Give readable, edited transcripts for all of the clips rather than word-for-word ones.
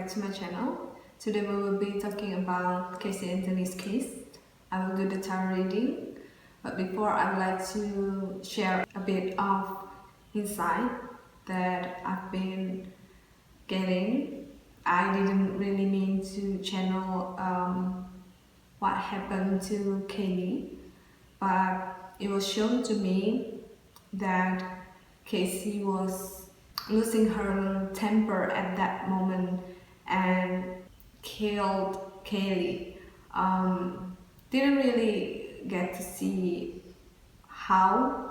back to my channel. Today we will be talking about Caylee Anthony's case. I will do the tarot reading, but before I would like to share a bit of insight that I've been getting. I didn't really mean to channel what happened to Caylee, but it was shown to me that Caylee was losing her temper at that moment and killed Caylee. Didn't really get to see how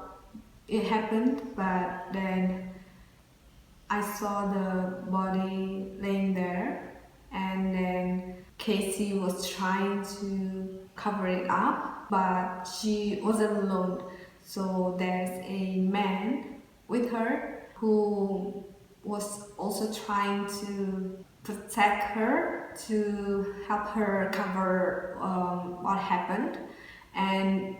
it happened, but then I saw the body laying there, and then Caylee was trying to cover it up, but she wasn't alone. So there's a man with her who was also trying to protect her, to help her cover what happened. And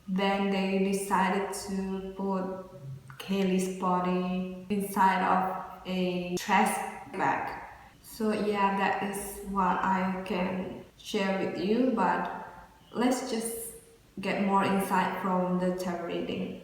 then they decided to put Caylee's body inside of a trash bag. So yeah, that is what I can share with you, but let's just get more insight from the tarot reading.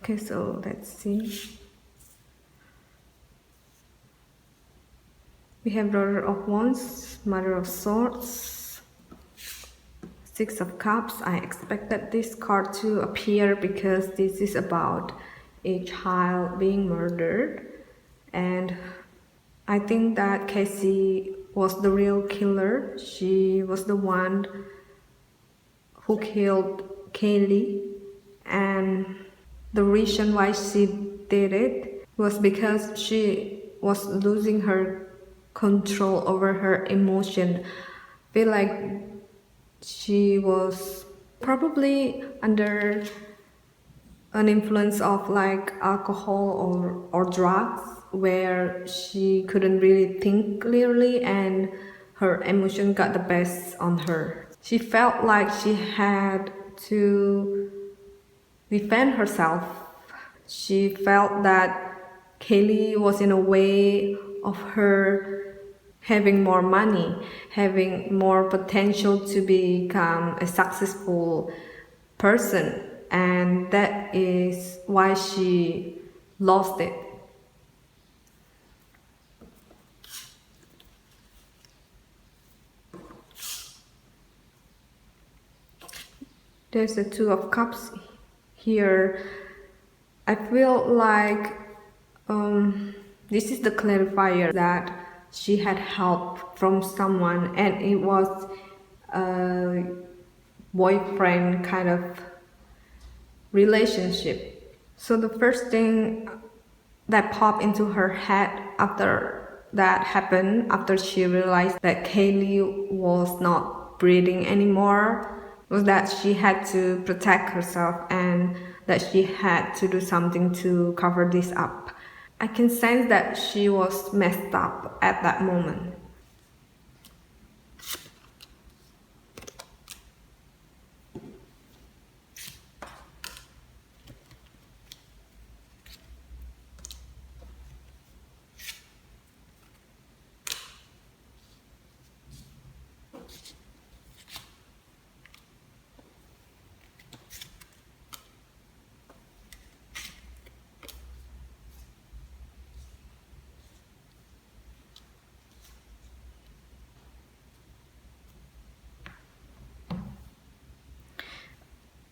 Okay, so let's see. We have Daughter of Wands, Mother of Swords, Six of Cups. I expected this card to appear because this is about a child being murdered, and I think that Caylee was the real killer. She was the one who killed Caylee, and the reason why she did it was because she was losing her control over her emotion. I feel like she was probably under an influence of like alcohol or drugs, where she couldn't really think clearly and her emotion got the best on her. She felt like she had to defend herself. She felt that Caylee was in a way of her having more money, having more potential to become a successful person, and that is why she lost it. There's the Two of Cups here. I feel like this is the clarifier that she had help from someone, and it was a boyfriend kind of relationship. So the first thing that popped into her head after that happened, after she realized that Caylee was not breathing anymore, was that she had to protect herself and that she had to do something to cover this up. I can sense that she was messed up at that moment.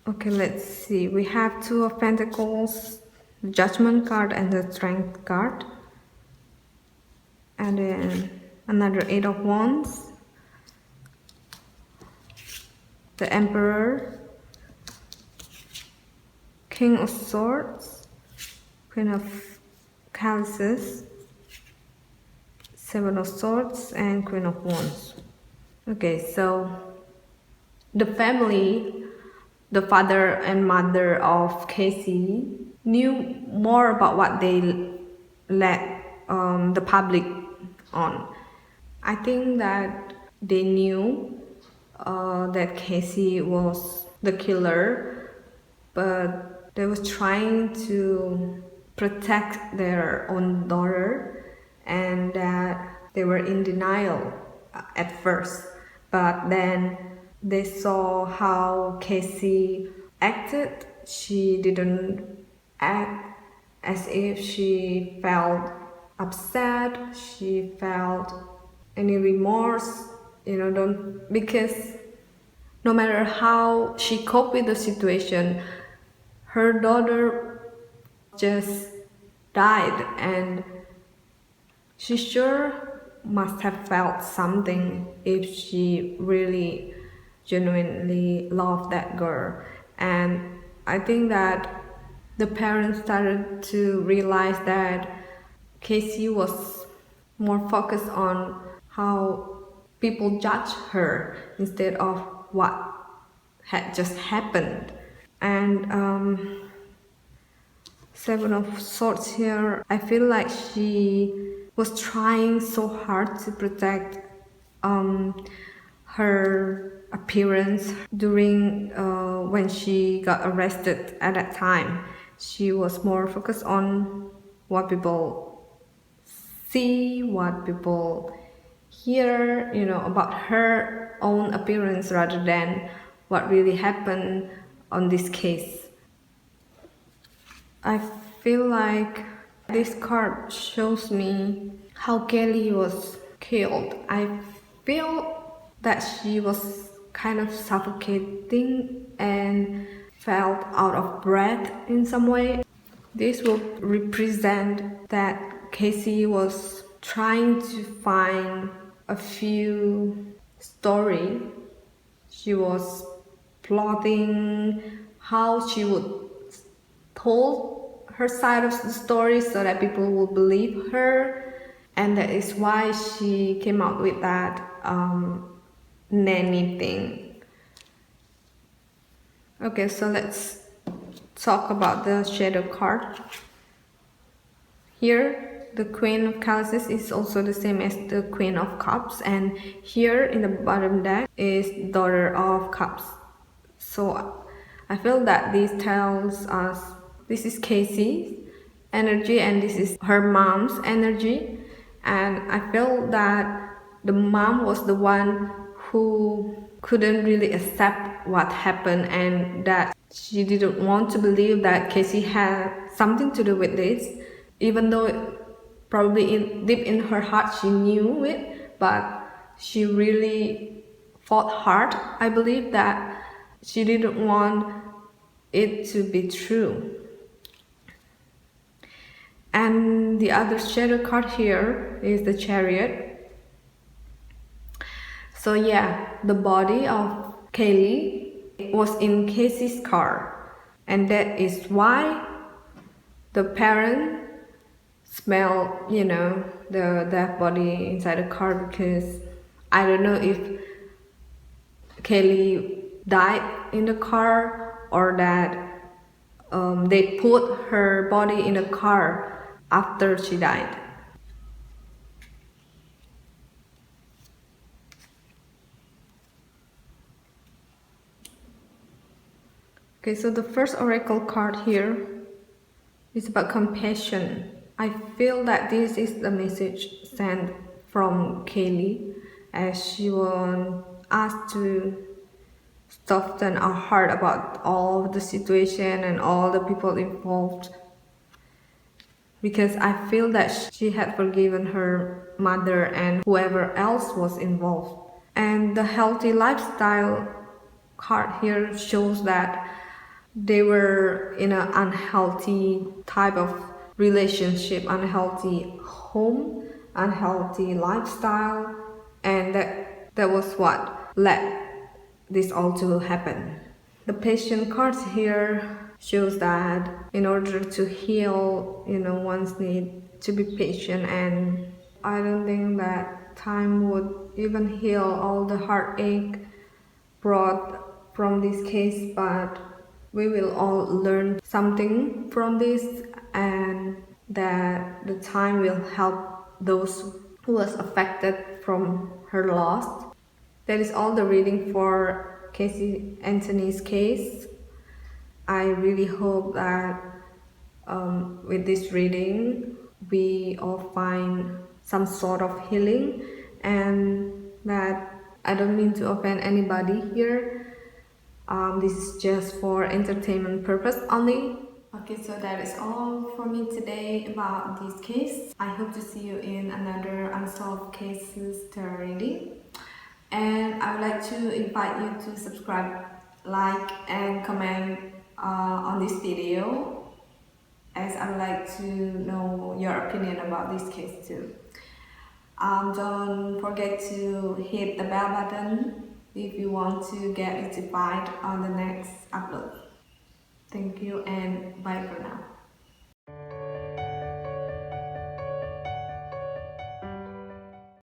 Okay, let's see. We have Two of Pentacles, the Judgment card, and the Strength card. And then another Eight of Wands, the Emperor, King of Swords, Queen of Calces, Seven of Swords, and Queen of Wands. Okay, so the family, the father and mother of Caylee, knew more about what they let the public on. I think that they knew that Caylee was the killer, but they was trying to protect their own daughter, and that they were in denial at first. But then they saw how Caylee acted. She didn't act as if she felt upset, she felt any remorse, don't, because no matter how she coped with the situation, her daughter just died, and she sure must have felt something if she really genuinely loved that girl. And I think that the parents started to realize that Caylee was more focused on how people judge her instead of what had just happened. And Seven of Swords here, I feel like she was trying so hard to protect her appearance during when she got arrested at that time. She was more focused on what people see, what people hear, about her own appearance rather than what really happened on this case. I feel like this card shows me how Caylee was killed. I feel that she was kind of suffocating and felt out of breath in some way. This will represent that Caylee was trying to find a few stories. She was plotting how she would told her side of the story so that people will believe her, and that is why she came out with that nanny thing. Okay, so let's talk about the shadow card. Here, the Queen of Calces is also the same as the Queen of Cups, and here in the bottom deck is Daughter of Cups. So I feel that this tells us this is Caylee's energy and this is her mom's energy, and I feel that the mom was the one who couldn't really accept what happened, and that she didn't want to believe that Caylee had something to do with this, even though probably deep in her heart she knew it, but she really fought hard. I believe that she didn't want it to be true. And the other shadow card here is the Chariot. So yeah, the body of Caylee was in Caylee's car, and that is why the parent smell, the dead body inside the car, because I don't know if Caylee died in the car or that they put her body in the car after she died. Okay, so the first oracle card here is about compassion. I feel that this is the message sent from Caylee as she wants us to soften our heart about all the situation and all the people involved, because I feel that she had forgiven her mother and whoever else was involved. And the healthy lifestyle card here shows that they were in an unhealthy type of relationship, unhealthy home, unhealthy lifestyle, and that was what led this all to happen. The patient cards here shows that in order to heal, one's need to be patient, and I don't think that time would even heal all the heartache brought from this case, but we will all learn something from this, and that the time will help those who was affected from her loss. That is all the reading for Caylee Anthony's case. I really hope that with this reading we all find some sort of healing, and that I don't mean to offend anybody here. This is just for entertainment purpose only. Okay, so that is all for me today about this case. I hope to see you in another unsolved cases tarot reading. And I would like to invite you to subscribe, like, and comment on this video, as I would like to know your opinion about this case too. Don't forget to hit the bell button if you want to get notified on the next upload. Thank you and bye for now.